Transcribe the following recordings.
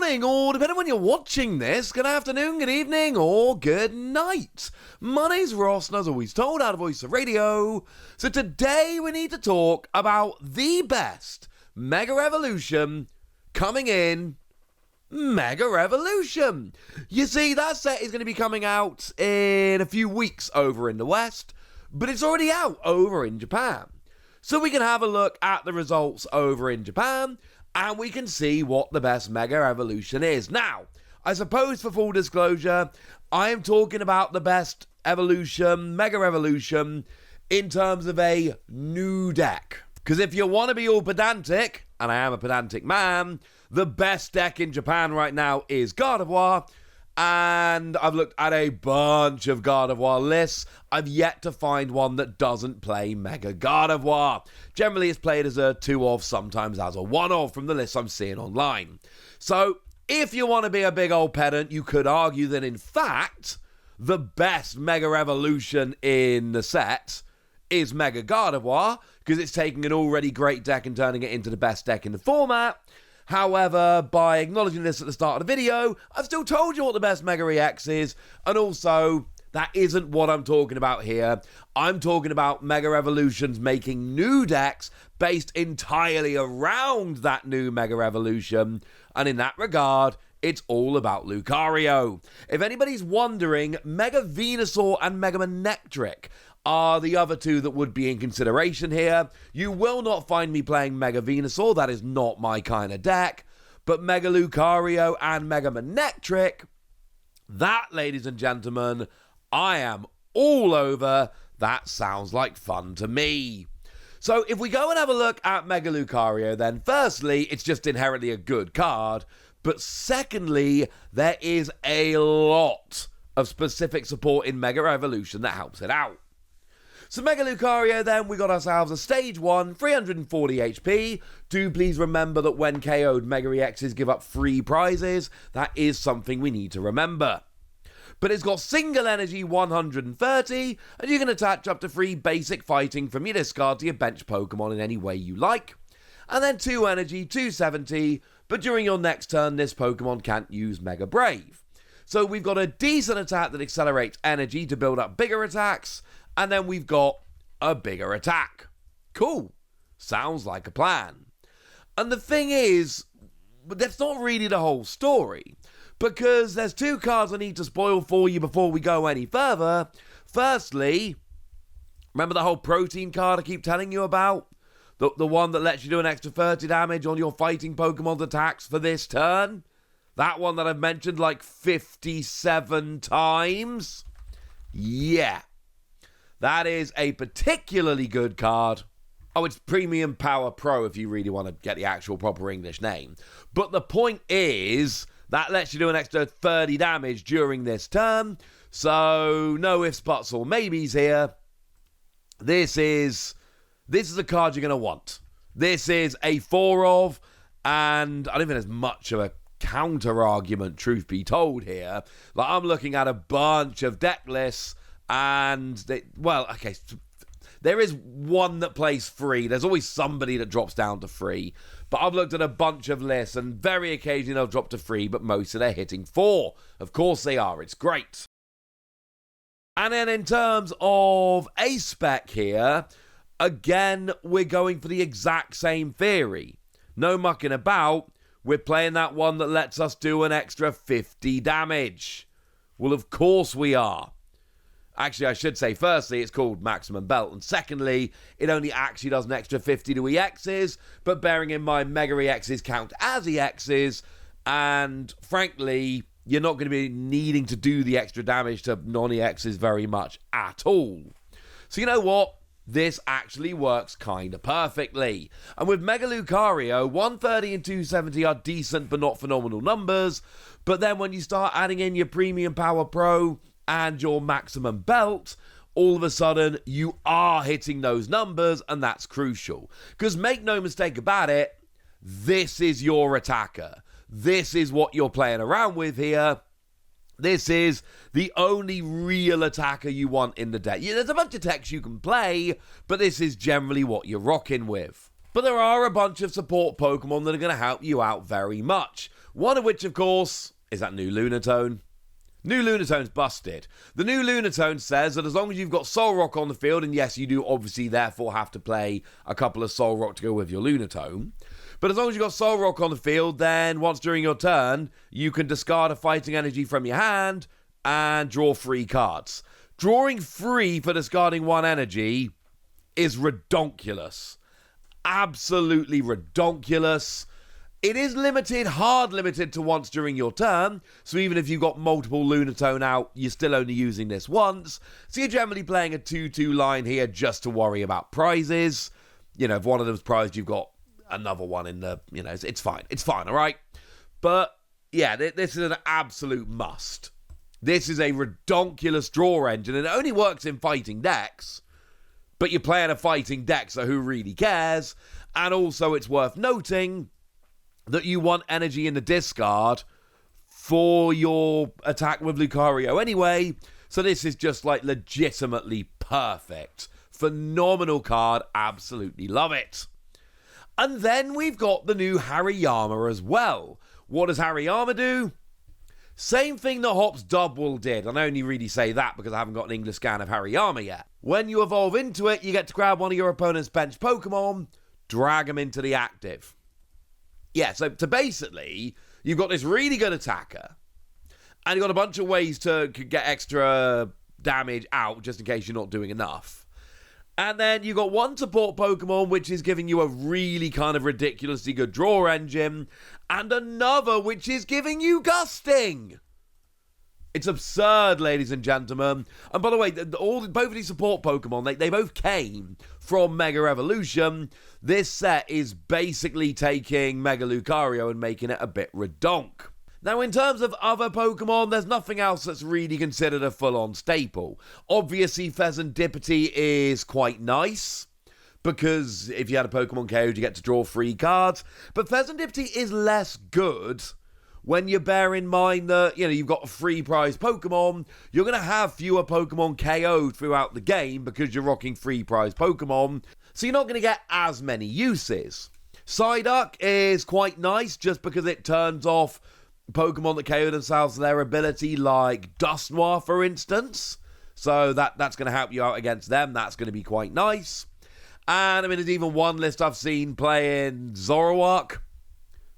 morning, or depending on when you're watching this, good afternoon, good evening, or good night. My name's Ross, and as always told, out of Voice of Radio. So today we need to talk about the best Mega Revolution coming in Mega Revolution. You see, that set is going to be coming out in a few weeks over in the West, but it's already out over in Japan. So we can have a look at the results over in Japan, and we can see what the best Mega Evolution is. Now, I suppose for full disclosure, I am talking about the best evolution, Mega Evolution, in terms of a new deck. Because if you want to be all pedantic, and I am a pedantic man, the best deck in Japan right now is Gardevoir, and I've looked at a bunch of Gardevoir lists. I've yet to find one that doesn't play Mega Gardevoir. Generally, it's played as a 2-of, sometimes as a 1-of from the lists I'm seeing online. So, if you want to be a big old pedant, you could argue that, in fact, the best Mega Evolution in the set is Mega Gardevoir, because it's taking an already great deck and turning it into the best deck in the format. However, by acknowledging this at the start of the video, I've still told you what the best Mega EX is, and also, that isn't what I'm talking about here. I'm talking about Mega Evolutions making new decks based entirely around that new Mega Evolution, and in that regard, it's all about Lucario. If anybody's wondering, Mega Venusaur and Mega Manectric are the other two that would be in consideration here. You will not find me playing Mega Venusaur, that is not my kind of deck, but Mega Lucario and Mega Manectric, that, ladies and gentlemen, I am all over. That sounds like fun to me. So if we go and have a look at Mega Lucario, then firstly, it's just inherently a good card, but secondly, there is a lot of specific support in Mega Evolution that helps it out. So Mega Lucario then, we got ourselves a stage 1, 340 HP. Do please remember that when KO'd, Mega EXs give up free prizes. That is something we need to remember. But it's got single energy 130, and you can attach up to 3 basic fighting from your discard to your bench Pokemon in any way you like. And then 2 energy, 270, but during your next turn, this Pokemon can't use Mega Brave. So we've got a decent attack that accelerates energy to build up bigger attacks, and then we've got a bigger attack. Cool. Sounds like a plan. And the thing is, that's not really the whole story, because there's 2 cards I need to spoil for you before we go any further. Firstly, remember the whole protein card I keep telling you about? The one that lets you do an extra 30 damage on your fighting Pokemon's attacks for this turn? That one that I've mentioned like 57 times? Yeah. That is a particularly good card. Oh, it's Premium Power Pro if you really want to get the actual proper English name. But the point is, that lets you do an extra 30 damage during this turn. So, no ifs, buts, or maybes here. This is a card you're going to want. This is a 4-of, and I don't think there's much of a counter-argument, truth be told, here. Like, I'm looking at a bunch of deck lists, and there is one that plays 3. There's always somebody that drops down to 3. But I've looked at a bunch of lists, and very occasionally they'll drop to 3, but most of them are hitting 4. Of course they are. It's great. And then in terms of a spec here, again, we're going for the exact same theory. No mucking about. We're playing that one that lets us do an extra 50 damage. Well, of course we are. Actually, I should say, firstly, it's called Maximum Belt, and secondly, it only actually does an extra 50 to EXs, but bearing in mind Mega EXs count as EXs, and frankly, you're not going to be needing to do the extra damage to non-EXs very much at all. So you know what? This actually works kind of perfectly. And with Mega Lucario, 130 and 270 are decent but not phenomenal numbers, but then when you start adding in your Premium Power Pro and your Maximum Belt, all of a sudden you are hitting those numbers, and that's crucial. Because make no mistake about it, this is your attacker. This is what you're playing around with here. This is the only real attacker you want in the deck. Yeah, there's a bunch of techs you can play, but this is generally what you're rocking with. But there are a bunch of support Pokemon that are going to help you out very much. One of which, of course, is that new Lunatone. New Lunatone's busted. The new Lunatone says that as long as you've got Soul Rock on the field, and yes, you do obviously therefore have to play a couple of Soul Rock to go with your Lunatone, but as long as you've got Soul Rock on the field, then once during your turn, you can discard a fighting energy from your hand and draw 3 cards. Drawing 3 for discarding 1 energy is redonkulous. Absolutely redonkulous. It is limited, hard limited to once during your turn, so even if you've got multiple Lunatone out, you're still only using this once. So you're generally playing a 2-2 line here just to worry about prizes. You know, if one of them's prized, you've got another one in the, you know, it's fine. It's fine, all right? But, yeah, this is an absolute must. This is a redonkulous draw engine, and it only works in fighting decks, but you're playing a fighting deck, so who really cares? And also, it's worth noting that you want energy in the discard for your attack with Lucario anyway, so this is just like legitimately perfect. Phenomenal card, absolutely love it. And then we've got the new Hariyama as well. What does Hariyama do? Same thing that Hop's Double did, and I only really say that because I haven't got an English scan of Hariyama yet. When you evolve into it, you get to grab one of your opponent's bench Pokemon, drag them into the active. Yeah, so basically, you've got this really good attacker, and you've got a bunch of ways to get extra damage out, just in case you're not doing enough. And then you've got one support Pokemon, which is giving you a really kind of ridiculously good draw engine, and another which is giving you gusting. It's absurd, ladies and gentlemen. And by the way, both of these support Pokemon, they both came from Mega Evolution. This set is basically taking Mega Lucario and making it a bit redonk. Now, in terms of other Pokemon, there's nothing else that's really considered a full-on staple. Obviously, Pheasantipity is quite nice, because if you had a Pokemon KO'd, you get to draw 3 cards. But Pheasantipity is less good when you bear in mind that, you know, you've got a free prize Pokemon. You're going to have fewer Pokemon KO'd throughout the game because you're rocking free prize Pokemon. So you're not going to get as many uses. Psyduck is quite nice just because it turns off Pokemon that KO themselves their ability, like Dusknoir, for instance. So that's going to help you out against them. That's going to be quite nice. And, I mean, there's even one list I've seen playing Zoroark,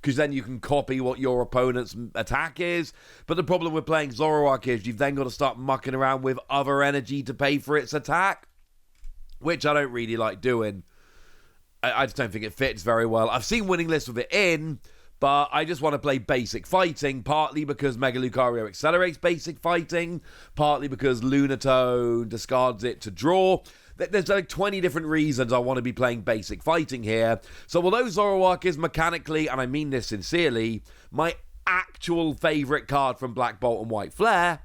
because then you can copy what your opponent's attack is. But the problem with playing Zoroark is you've then got to start mucking around with other energy to pay for its attack, which I don't really like doing. I just don't think it fits very well. I've seen winning lists with it in, but I just want to play basic fighting, partly because Mega Lucario accelerates basic fighting, partly because Lunatone discards it to draw. There's like 20 different reasons I want to be playing basic fighting here. So although Zoroark is mechanically, and I mean this sincerely, my actual favourite card from Black Bolt and White Flare,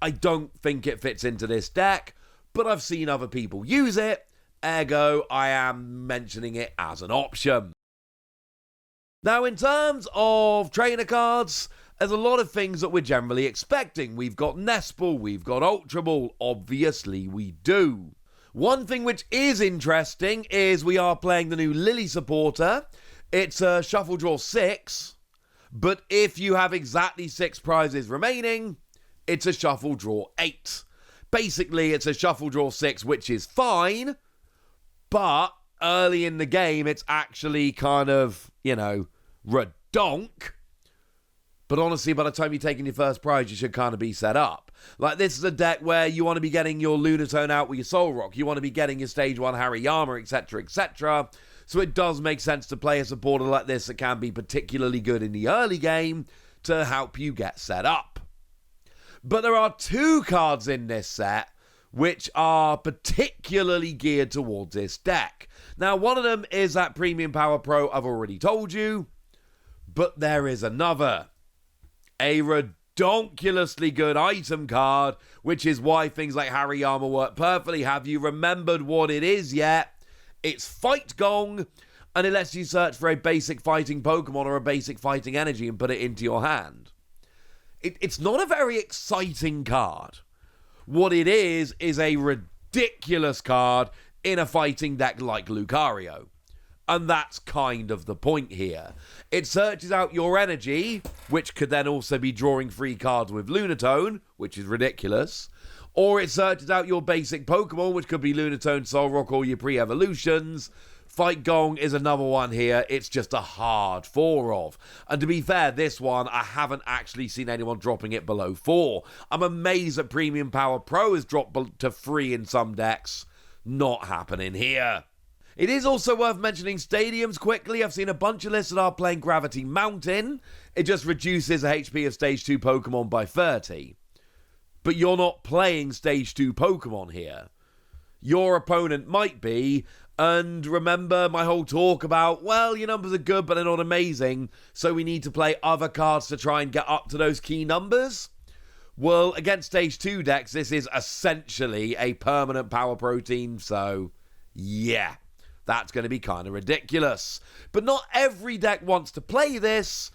I don't think it fits into this deck, but I've seen other people use it, ergo I am mentioning it as an option. Now, in terms of trainer cards, there's a lot of things that we're generally expecting. We've got Nespal, we've got Ultra Ball, obviously we do. One thing which is interesting is we are playing the new Lily supporter. It's a Shuffle Draw 6, but if you have exactly 6 prizes remaining, it's a Shuffle Draw 8. Basically, it's a Shuffle Draw 6, which is fine, but early in the game, it's actually kind of, you know, redonk. But honestly, by the time you're taking your first prize, you should kind of be set up. Like, this is a deck where you want to be getting your Lunatone out with your Soul Rock. You want to be getting your Stage 1 Hariyama, etc., etc. So it does make sense to play a supporter like this that can be particularly good in the early game to help you get set up. But there are 2 cards in this set which are particularly geared towards this deck. Now, one of them is that Premium Power Pro I've already told you, but there is another. A redonkulously good item card, which is why things like Hariyama work perfectly. Have you remembered what it is yet? It's Fight Gong, and it lets you search for a basic fighting Pokemon or a basic fighting energy and put it into your hand. It's not a very exciting card. What it is a ridiculous card in a fighting deck like Lucario. And that's kind of the point here. It searches out your energy, which could then also be drawing free cards with Lunatone, which is ridiculous. Or it searches out your basic Pokemon, which could be Lunatone, Solrock, or your pre-evolutions. Fight Gong is another one here. It's just a hard 4 of. And to be fair, this one, I haven't actually seen anyone dropping it below 4. I'm amazed that Premium Power Pro has dropped to 3 in some decks. Not happening here. It is also worth mentioning stadiums quickly. I've seen a bunch of lists that are playing Gravity Mountain. It just reduces the HP of Stage 2 Pokemon by 30. But you're not playing Stage 2 Pokemon here. Your opponent might be, and remember my whole talk about, well, your numbers are good, but they're not amazing, so we need to play other cards to try and get up to those key numbers? Well, against Stage 2 decks, this is essentially a permanent power protein, so yeah. That's going to be kind of ridiculous. But not every deck wants to play this.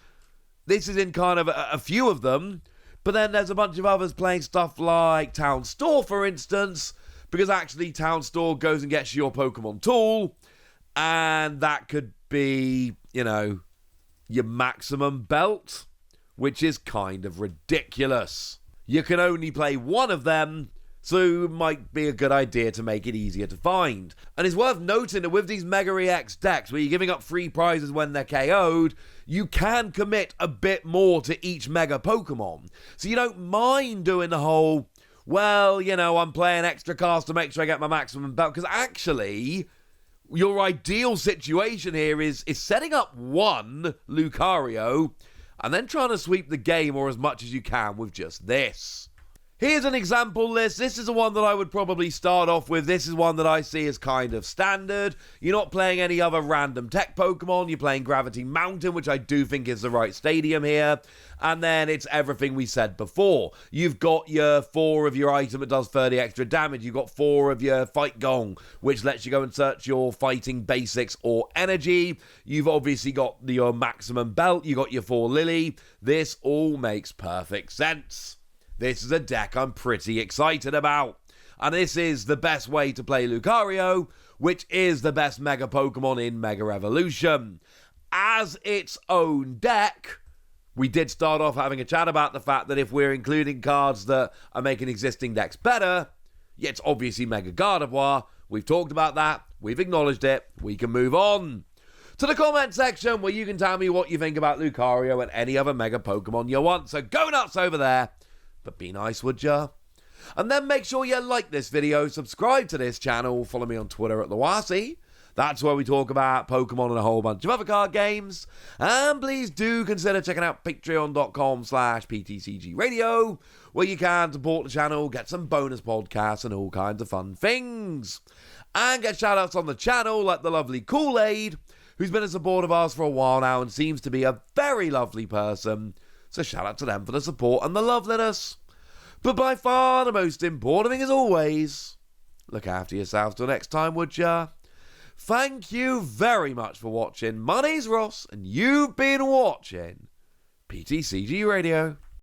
This is in kind of a few of them. But then there's a bunch of others playing stuff like Town Store, for instance. Because actually Town Store goes and gets your Pokemon tool. And that could be, your maximum belt. Which is kind of ridiculous. You can only play one of them. So it might be a good idea to make it easier to find. And it's worth noting that with these Mega EX decks, where you're giving up free prizes when they're KO'd, you can commit a bit more to each Mega Pokemon. So you don't mind doing the whole, well, I'm playing extra cards to make sure I get my maximum belt. Because actually, your ideal situation here is setting up one Lucario and then trying to sweep the game or as much as you can with just this. Here's an example list. This is the one that I would probably start off with. This is one that I see as kind of standard. You're not playing any other random tech Pokemon. You're playing Gravity Mountain, which I do think is the right stadium here. And then it's everything we said before. You've got your 4 of your item that does 30 extra damage. You've got 4 of your Fight Gong, which lets you go and search your fighting basics or energy. You've obviously got your maximum belt. You've got your 4 Lily. This all makes perfect sense. This is a deck I'm pretty excited about. And this is the best way to play Lucario, which is the best Mega Pokemon in Mega Evolution. As its own deck, we did start off having a chat about the fact that if we're including cards that are making existing decks better, it's obviously Mega Gardevoir. We've talked about that. We've acknowledged it. We can move on to the comment section where you can tell me what you think about Lucario and any other Mega Pokemon you want. So go nuts over there. But be nice, would ya? And then make sure you like this video, subscribe to this channel, follow me on Twitter at Lawasi. That's where we talk about Pokemon and a whole bunch of other card games. And please do consider checking out patreon.com/PTCG Radio, where you can support the channel, get some bonus podcasts and all kinds of fun things. And get shout-outs on the channel like the lovely Kool-Aid, who's been a supporter of ours for a while now and seems to be a very lovely person. So shout out to them for the support and the loveliness. But by far the most important thing as always, look after yourselves till next time, would ya? Thank you very much for watching. My name's Ross, and you've been watching PTCG Radio.